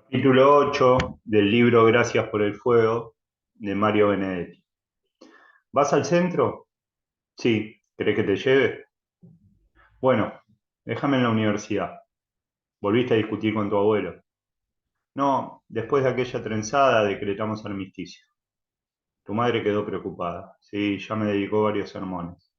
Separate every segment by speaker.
Speaker 1: Capítulo 8 del libro Gracias por el fuego de Mario Benedetti. ¿Vas al centro? Sí. ¿Querés que te lleve? Bueno, déjame en la universidad. ¿Volviste a discutir con tu abuelo? No, después de aquella trenzada decretamos armisticio. Tu madre quedó preocupada. Sí, ya me dedicó varios sermones.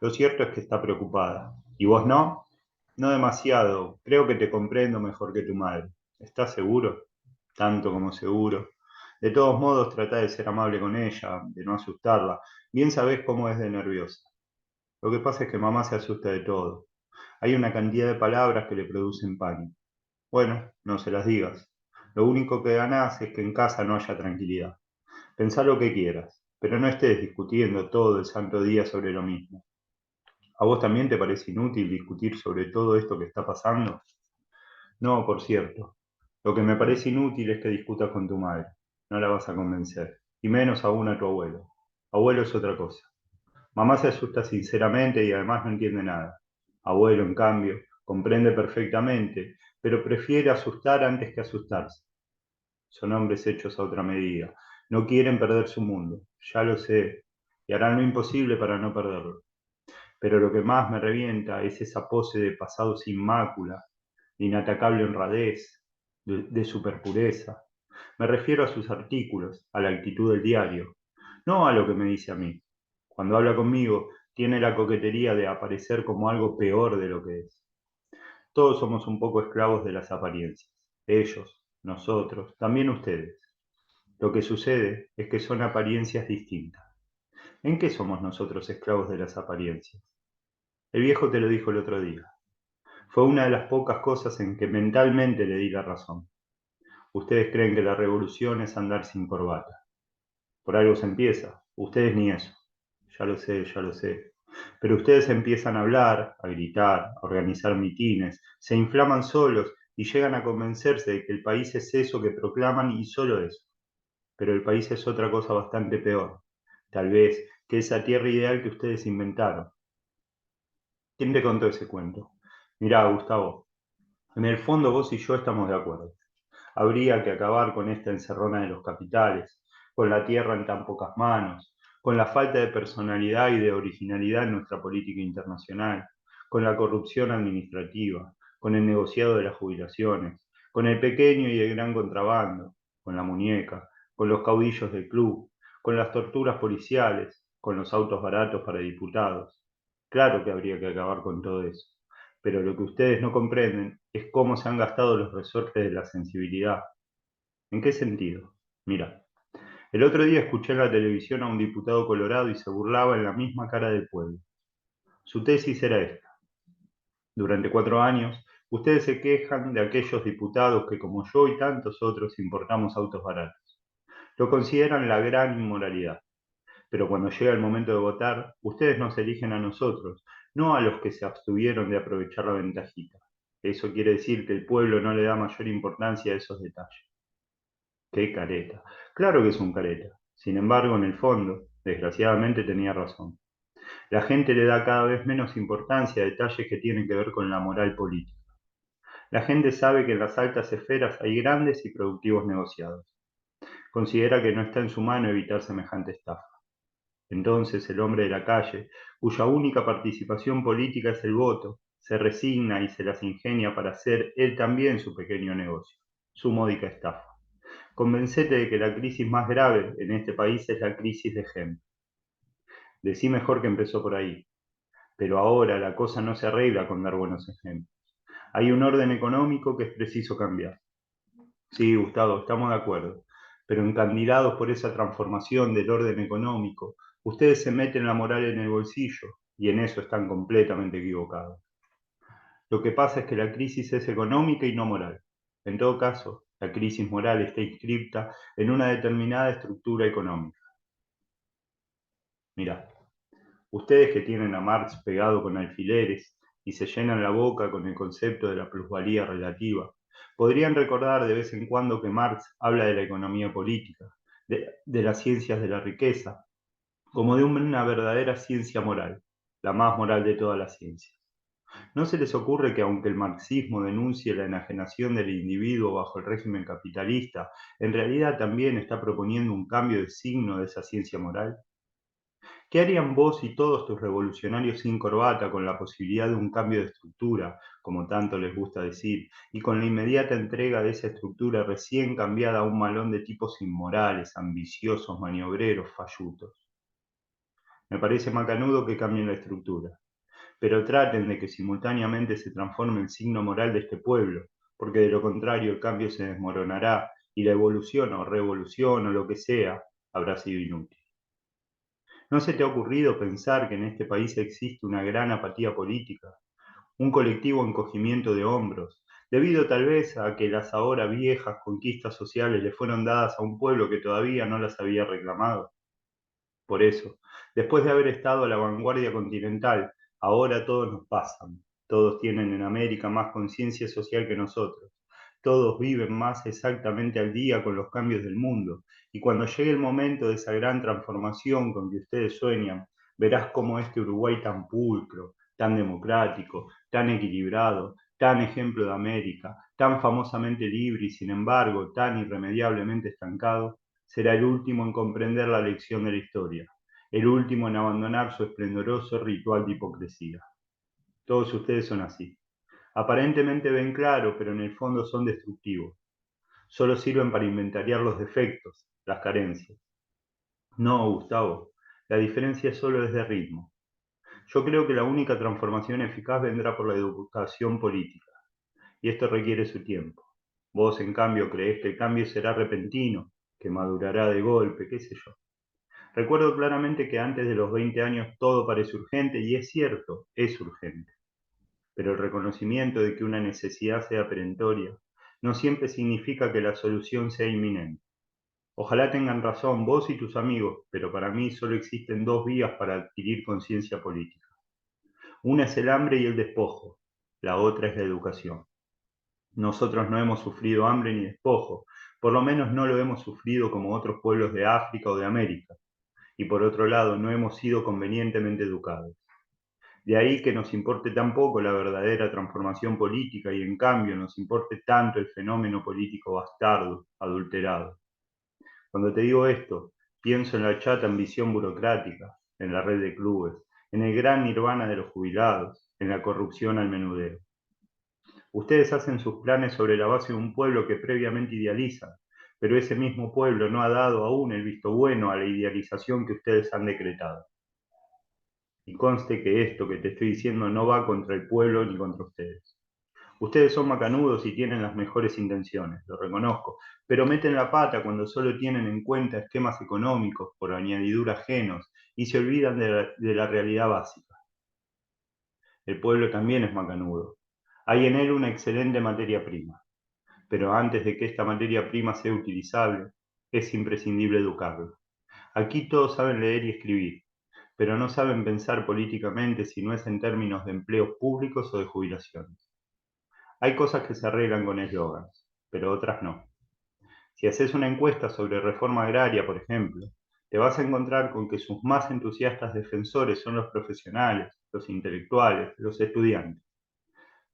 Speaker 1: Lo cierto es que está preocupada. ¿Y vos no? No demasiado. Creo que te comprendo mejor que tu madre. ¿Estás seguro? Tanto como seguro. De todos modos, trata de ser amable con ella, de no asustarla. Bien sabés cómo es de nerviosa. Lo que pasa es que mamá se asusta de todo. Hay una cantidad de palabras que le producen pánico. Bueno, no se las digas. Lo único que ganás es que en casa no haya tranquilidad. Pensá lo que quieras, pero no estés discutiendo todo el santo día sobre lo mismo. ¿A vos también te parece inútil discutir sobre todo esto que está pasando? No, por cierto. Lo que me parece inútil es que discutas con tu madre. No la vas a convencer. Y menos aún a tu abuelo. Abuelo es otra cosa. Mamá se asusta sinceramente y además no entiende nada. Abuelo, en cambio, comprende perfectamente, pero prefiere asustar antes que asustarse. Son hombres hechos a otra medida. No quieren perder su mundo. Ya lo sé. Y harán lo imposible para no perderlo. Pero lo que más me revienta es esa pose de pasado sin mácula, de inatacable honradez, de superpureza. Me refiero a sus artículos, a la actitud del diario, no a lo que me dice a mí. Cuando habla conmigo, tiene la coquetería de aparecer como algo peor de lo que es. Todos somos un poco esclavos de las apariencias. Ellos, nosotros, también ustedes. Lo que sucede es que son apariencias distintas. ¿En qué somos nosotros esclavos de las apariencias? El viejo te lo dijo el otro día. Fue una de las pocas cosas en que mentalmente le di la razón. Ustedes creen que la revolución es andar sin corbata. Por algo se empieza. Ustedes ni eso. Ya lo sé, ya lo sé. Pero ustedes empiezan a hablar, a gritar, a organizar mitines, se inflaman solos y llegan a convencerse de que el país es eso que proclaman y solo eso. Pero el país es otra cosa bastante peor. Tal vez que esa tierra ideal que ustedes inventaron. ¿Quién te contó ese cuento? Mirá, Gustavo, en el fondo vos y yo estamos de acuerdo. Habría que acabar con esta encerrona de los capitales, con la tierra en tan pocas manos, con la falta de personalidad y de originalidad en nuestra política internacional, con la corrupción administrativa, con el negociado de las jubilaciones, con el pequeño y el gran contrabando, con la muñeca, con los caudillos del club, con las torturas policiales, con los autos baratos para diputados. Claro que habría que acabar con todo eso, pero lo que ustedes no comprenden es cómo se han gastado los resortes de la sensibilidad. ¿En qué sentido? Mira, el otro día escuché en la televisión a un diputado colorado y se burlaba en la misma cara del pueblo. Su tesis era esta. Durante 4 años, ustedes se quejan de aquellos diputados que, como yo y tantos otros, importamos autos baratos. Lo consideran la gran inmoralidad. Pero cuando llega el momento de votar, ustedes nos eligen a nosotros, no a los que se abstuvieron de aprovechar la ventajita. Eso quiere decir que el pueblo no le da mayor importancia a esos detalles. ¡Qué careta! Claro que es un careta. Sin embargo, en el fondo, desgraciadamente tenía razón. La gente le da cada vez menos importancia a detalles que tienen que ver con la moral política. La gente sabe que en las altas esferas hay grandes y productivos negociados. Considera que no está en su mano evitar semejante estafa. Entonces el hombre de la calle, cuya única participación política es el voto, se resigna y se las ingenia para hacer él también su pequeño negocio, su módica estafa. Convencete de que la crisis más grave en este país es la crisis de gente. Decí mejor que empezó por ahí. Pero ahora la cosa no se arregla con dar buenos ejemplos. Hay un orden económico que es preciso cambiar. Sí, Gustavo, estamos de acuerdo. Pero encandilados por esa transformación del orden económico, ustedes se meten la moral en el bolsillo y en eso están completamente equivocados. Lo que pasa es que la crisis es económica y no moral. En todo caso, la crisis moral está inscripta en una determinada estructura económica. Mirá, ustedes que tienen a Marx pegado con alfileres y se llenan la boca con el concepto de la plusvalía relativa, podrían recordar de vez en cuando que Marx habla de la economía política, de las ciencias de la riqueza, como de una verdadera ciencia moral, la más moral de todas las ciencias. ¿No se les ocurre que aunque el marxismo denuncie la enajenación del individuo bajo el régimen capitalista, en realidad también está proponiendo un cambio de signo de esa ciencia moral? ¿Qué harían vos y todos tus revolucionarios sin corbata con la posibilidad de un cambio de estructura, como tanto les gusta decir, y con la inmediata entrega de esa estructura recién cambiada a un malón de tipos inmorales, ambiciosos, maniobreros, fallutos? Me parece macanudo que cambien la estructura, pero traten de que simultáneamente se transforme el signo moral de este pueblo, porque de lo contrario el cambio se desmoronará y la evolución o revolución o lo que sea habrá sido inútil. ¿No se te ha ocurrido pensar que en este país existe una gran apatía política, un colectivo encogimiento de hombros, debido tal vez a que las ahora viejas conquistas sociales le fueron dadas a un pueblo que todavía no las había reclamado? Por eso, después de haber estado a la vanguardia continental, ahora todos nos pasan. Todos tienen en América más conciencia social que nosotros. Todos viven más exactamente al día con los cambios del mundo. Y cuando llegue el momento de esa gran transformación con que ustedes sueñan, verás cómo este Uruguay tan pulcro, tan democrático, tan equilibrado, tan ejemplo de América, tan famosamente libre y sin embargo tan irremediablemente estancado, será el último en comprender la lección de la historia, el último en abandonar su esplendoroso ritual de hipocresía. Todos ustedes son así. Aparentemente ven claro, pero en el fondo son destructivos. Solo sirven para inventariar los defectos, las carencias. No, Gustavo, la diferencia solo es de ritmo. Yo creo que la única transformación eficaz vendrá por la educación política, y esto requiere su tiempo. Vos, en cambio, creés que el cambio será repentino, que madurará de golpe, qué sé yo. Recuerdo claramente que antes de los 20 años todo parece urgente, y es cierto, es urgente. Pero el reconocimiento de que una necesidad sea perentoria no siempre significa que la solución sea inminente. Ojalá tengan razón vos y tus amigos, pero para mí solo existen dos vías para adquirir conciencia política. Una es el hambre y el despojo, la otra es la educación. Nosotros no hemos sufrido hambre ni despojo, por lo menos no lo hemos sufrido como otros pueblos de África o de América, y por otro lado no hemos sido convenientemente educados. De ahí que nos importe tan poco la verdadera transformación política y en cambio nos importe tanto el fenómeno político bastardo, adulterado. Cuando te digo esto, pienso en la chata ambición burocrática, en la red de clubes, en el gran nirvana de los jubilados, en la corrupción al menudeo. Ustedes hacen sus planes sobre la base de un pueblo que previamente idealizan, pero ese mismo pueblo no ha dado aún el visto bueno a la idealización que ustedes han decretado. Y conste que esto que te estoy diciendo no va contra el pueblo ni contra ustedes. Ustedes son macanudos y tienen las mejores intenciones, lo reconozco, pero meten la pata cuando solo tienen en cuenta esquemas económicos, por añadidura ajenos, y se olvidan de la realidad básica. El pueblo también es macanudo. Hay en él una excelente materia prima, pero antes de que esta materia prima sea utilizable, es imprescindible educarlo. Aquí todos saben leer y escribir, pero no saben pensar políticamente si no es en términos de empleos públicos o de jubilaciones. Hay cosas que se arreglan con eslogans, pero otras no. Si haces una encuesta sobre reforma agraria, por ejemplo, te vas a encontrar con que sus más entusiastas defensores son los profesionales, los intelectuales, los estudiantes,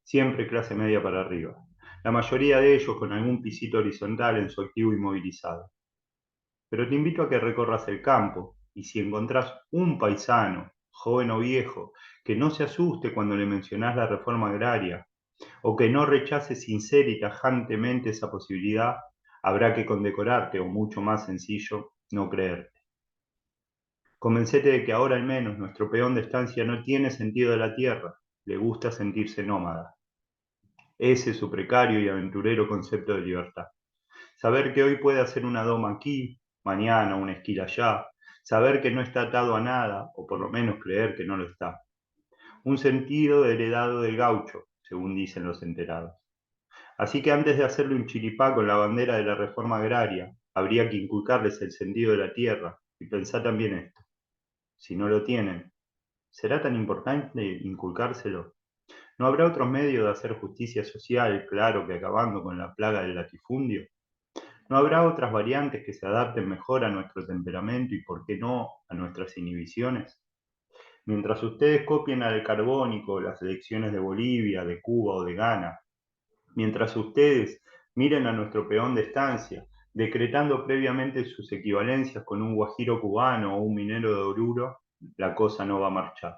Speaker 1: siempre clase media para arriba. La mayoría de ellos con algún pisito horizontal en su activo inmovilizado. Pero te invito a que recorras el campo y si encontrás un paisano, joven o viejo, que no se asuste cuando le mencionás la reforma agraria, o que no rechace sincera y tajantemente esa posibilidad, habrá que condecorarte o mucho más sencillo, no creerte. Convencete de que ahora al menos nuestro peón de estancia no tiene sentido de la tierra, le gusta sentirse nómada. Ese es su precario y aventurero concepto de libertad. Saber que hoy puede hacer una doma aquí, mañana una esquila allá, saber que no está atado a nada, o por lo menos creer que no lo está. Un sentido heredado del gaucho, según dicen los enterados. Así que antes de hacerle un chiripá con la bandera de la reforma agraria, habría que inculcarles el sentido de la tierra. Y pensá también esto, si no lo tienen, ¿será tan importante inculcárselo? ¿No habrá otros medios de hacer justicia social, claro que acabando con la plaga del latifundio? ¿No habrá otras variantes que se adapten mejor a nuestro temperamento y, por qué no, a nuestras inhibiciones? Mientras ustedes copien al carbónico las elecciones de Bolivia, de Cuba o de Ghana, mientras ustedes miren a nuestro peón de estancia, decretando previamente sus equivalencias con un guajiro cubano o un minero de Oruro, la cosa no va a marchar.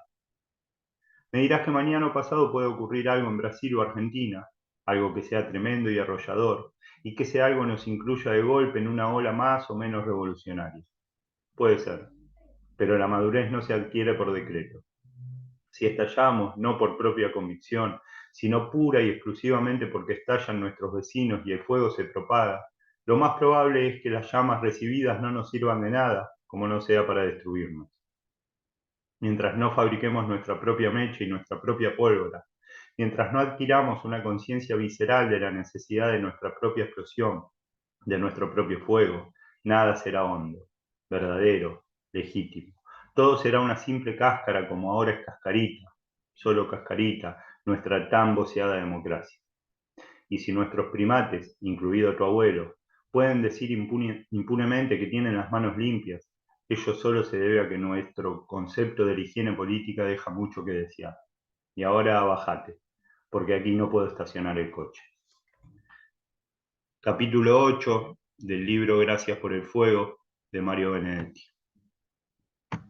Speaker 1: Me dirás que mañana o pasado puede ocurrir algo en Brasil o Argentina, algo que sea tremendo y arrollador, y que ese algo nos incluya de golpe en una ola más o menos revolucionaria. Puede ser, pero la madurez no se adquiere por decreto. Si estallamos, no por propia convicción, sino pura y exclusivamente porque estallan nuestros vecinos y el fuego se propaga, lo más probable es que las llamas recibidas no nos sirvan de nada, como no sea para destruirnos. Mientras no fabriquemos nuestra propia mecha y nuestra propia pólvora, mientras no adquiramos una conciencia visceral de la necesidad de nuestra propia explosión, de nuestro propio fuego, nada será hondo, verdadero, legítimo. Todo será una simple cáscara como ahora es cascarita, solo cascarita, nuestra tan voceada democracia. Y si nuestros primates, incluido tu abuelo, pueden decir impunemente que tienen las manos limpias, ello solo se debe a que nuestro concepto de la higiene política deja mucho que desear. Y ahora bajate, porque aquí no puedo estacionar el coche. Capítulo 8 del libro Gracias por el fuego, de Mario Benedetti.